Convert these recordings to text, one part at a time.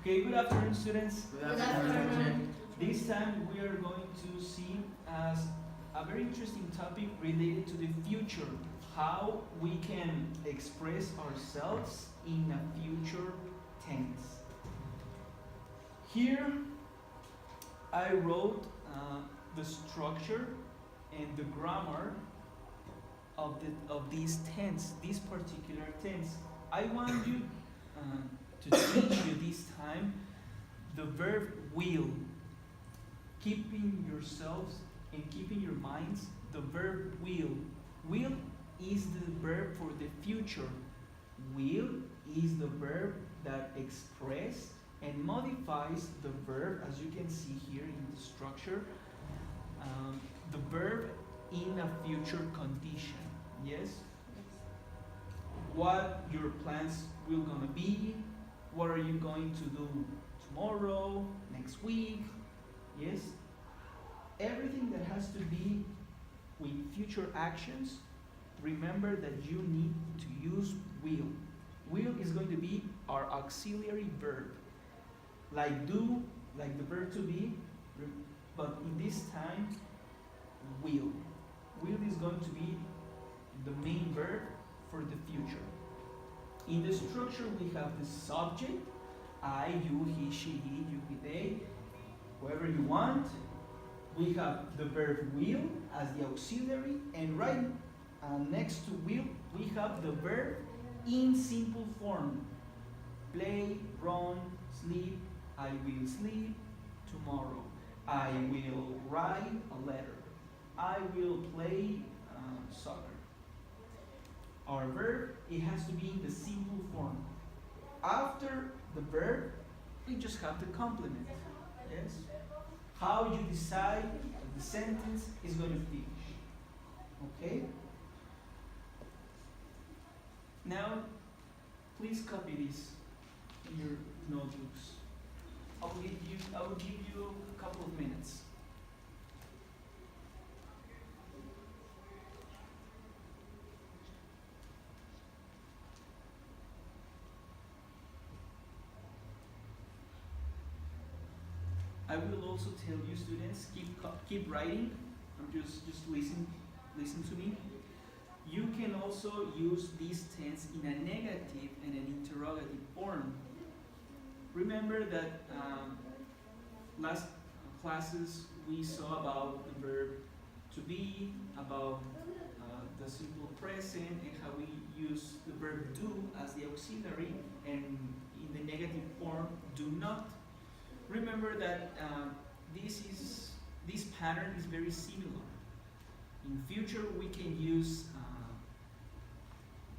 Okay, good afternoon, students. Good afternoon. This time we are going to see as a very interesting topic related to the future, how we can express ourselves in a future tense. Here I wrote the structure and the grammar of this tense, this particular tense. I want you to teach you this time the verb will, keeping yourselves and keeping your minds the verb will. Will is the verb for the future. Will is the verb that expresses and modifies the verb, as you can see here in the structure, the verb in a future condition. Yes? What your plans will gonna be, what are you going to do tomorrow, next week, yes? Everything that has to be with future actions, remember that you need to use will. Will is going to be our auxiliary verb. Like do, like the verb to be, but in this time, will. Will is going to be the main verb for the future. In the structure, we have the subject, I, you, he, she, he, you, he, they, whoever you want. We have the verb will as the auxiliary, and right next to will, we have the verb in simple form. Play, run, sleep, I will sleep tomorrow. I will write a letter. I will play soccer. Our verb, it has to be in the simple form. After the verb, we just have the complement. Yes? How you decide that the sentence is going to finish. Okay? Now, please copy this in your notebooks. I will give you a couple of minutes. I will also tell you, students, keep writing. Just listen to me. You can also use this tense in a negative and an interrogative form. Remember that last classes we saw about the verb to be, about the simple present, and how we use the verb do as the auxiliary, and in the negative form, do not. Remember that this pattern is very similar. In future, we can use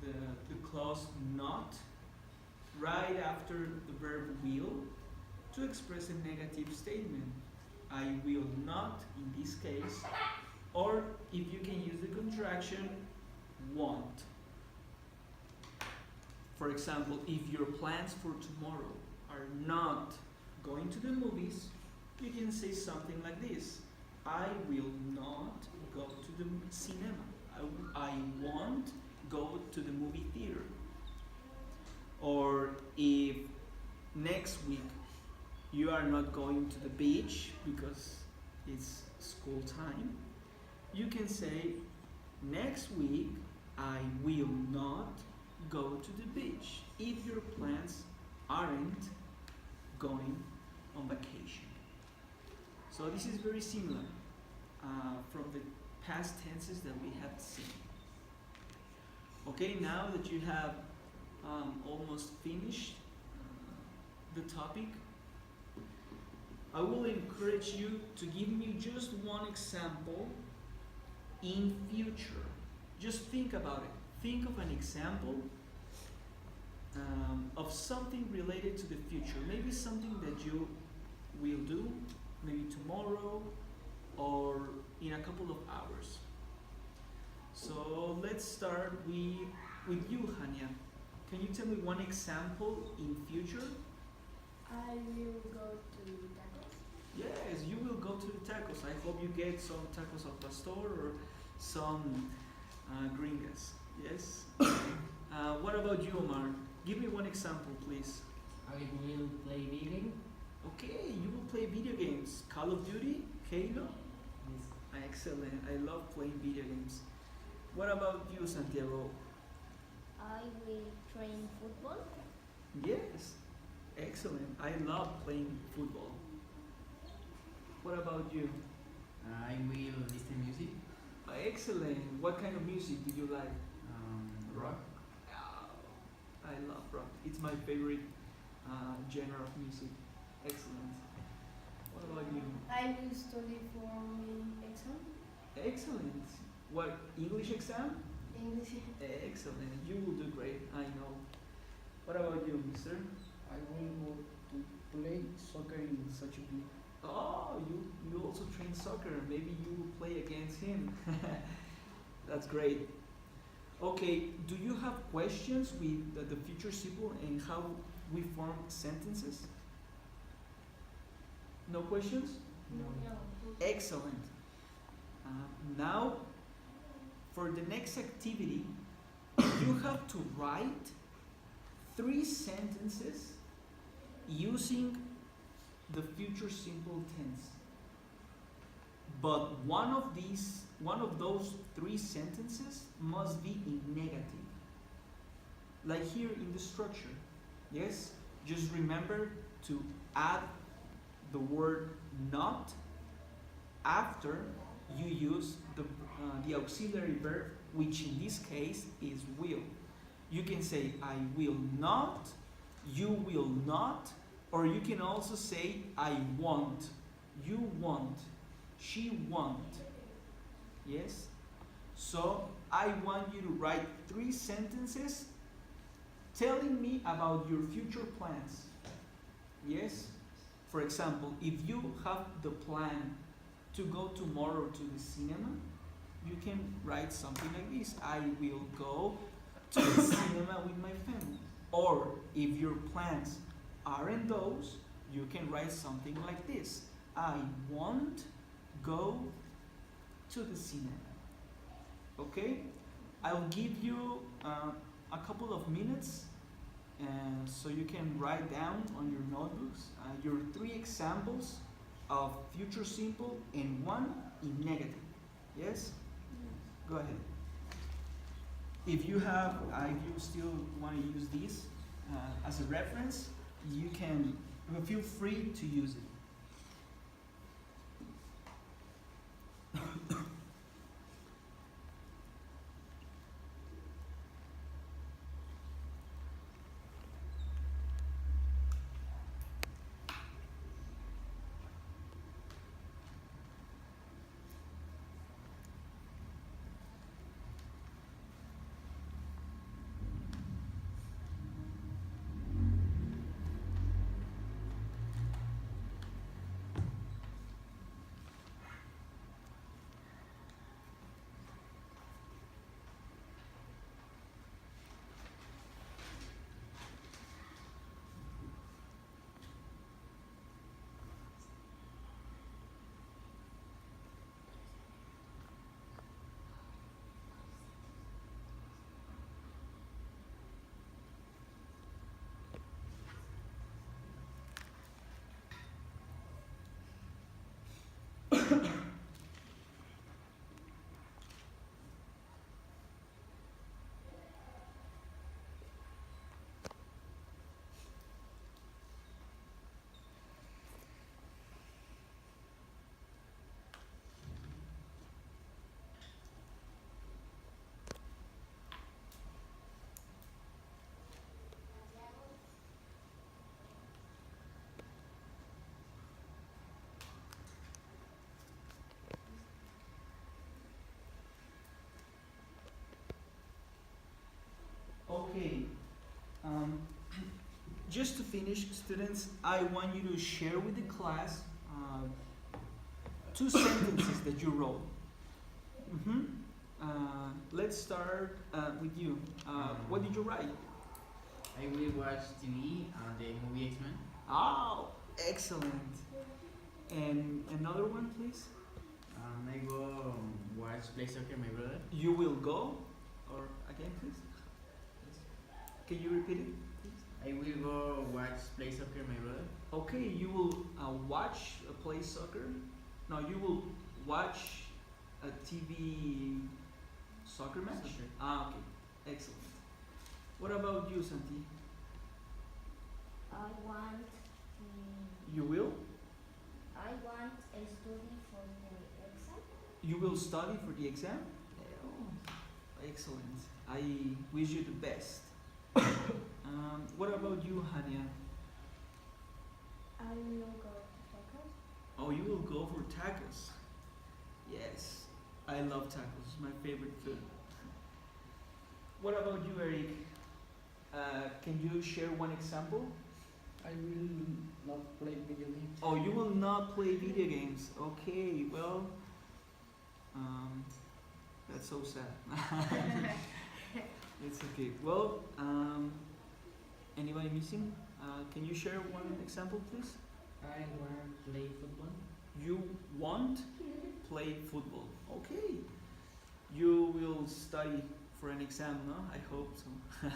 the clause not right after the verb will to express a negative statement. I will not in this case, or if you can use the contraction won't. For example, if your plans for tomorrow are not going to the movies, you can say something like this: I will not go to the cinema. I won't go to the movie theater. Or if next week you are not going to the beach because it's school time, you can say next week I will not go to the beach if your plans aren't going on vacation. So this is very similar from the past tenses that we have seen. Okay, now that you have almost finished the topic, I will encourage you to give me just one example in future. Just think about it. Think of an example of something related to the future. Maybe something that you will do, maybe tomorrow or in a couple of hours. So let's start with you, Hania. Can you tell me one example in future? I will go to tacos. Yes, you will go to the tacos. I hope you get some tacos al pastor or some gringas. Yes? What about you, Omar? Give me one example, please. I I will play video game. Okay, you will play video games. Call of Duty, Halo. Yes. Excellent. I love playing video games. What about you, Santiago? I will train football. Yes. Excellent. I love playing football. What about you? I will listen music. Excellent. What kind of music do you like? Rock. Oh, I love rock. It's my favorite genre of music. Excellent. What about you? I will study for my exam. Excellent. What, English exam? English. Excellent. You will do great, I know. What about you, mister? I will go to play soccer in such a league. Oh, you also train soccer. Maybe you will play against him. That's great. Okay, do you have questions with the future simple and how we form sentences? No questions? No. Excellent. Now, for the next activity, you have to write 3 sentences using the future simple tense. But one of those 3 sentences must be in negative. Like here in the structure. Yes? Just remember to add the word not after you use the auxiliary verb, which in this case is will. You can say I will not, you will not, or you can also say I want, you want, she want. Yes? So I want you to write 3 sentences telling me about your future plans. Yes? For example, if you have the plan to go tomorrow to the cinema, you can write something like this. I will go to the cinema with my family. Or if your plans aren't those, you can write something like this. I won't go to the cinema. Okay? I'll give you a couple of minutes so you can write down on your notebooks your 3 examples of future simple and 1 in negative. Yes? Go ahead. If you still want to use this as a reference, you can feel free to use it. Okay. Just to finish, students, I want you to share with the class 2 sentences that you wrote. Let's start with you. What did you write? I will watch TV and the movie X-Men. Oh, excellent. And another one, please. I go play soccer with my brother. You will go, or again, please. Can you repeat it, please? I will go watch play soccer my brother. Okay, you will watch play soccer. No, you will watch a TV soccer match. Soccer. Ah, okay, excellent. What about you, Santi? I want You will? I want a study for the exam. You will study for the exam? Oh, excellent. I wish you the best. What about you, Hania? I will go to tacos. Oh, you will go for tacos. Yes, I love tacos. It's my favorite food. What about you, Eric? Can you share one example? I will not play video games. Oh, you will not play video games. Okay, well, that's so sad. It's okay. Well, anybody missing? Can you share one example, please? I want to play football. You want play football. Okay. You will study for an exam, no? I hope so.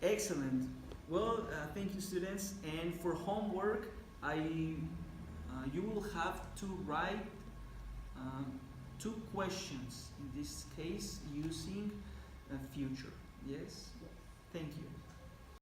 Excellent. Well, thank you, students. And for homework, you will have to write 2 questions. In this case, using future. Yes. Yes. Thank you.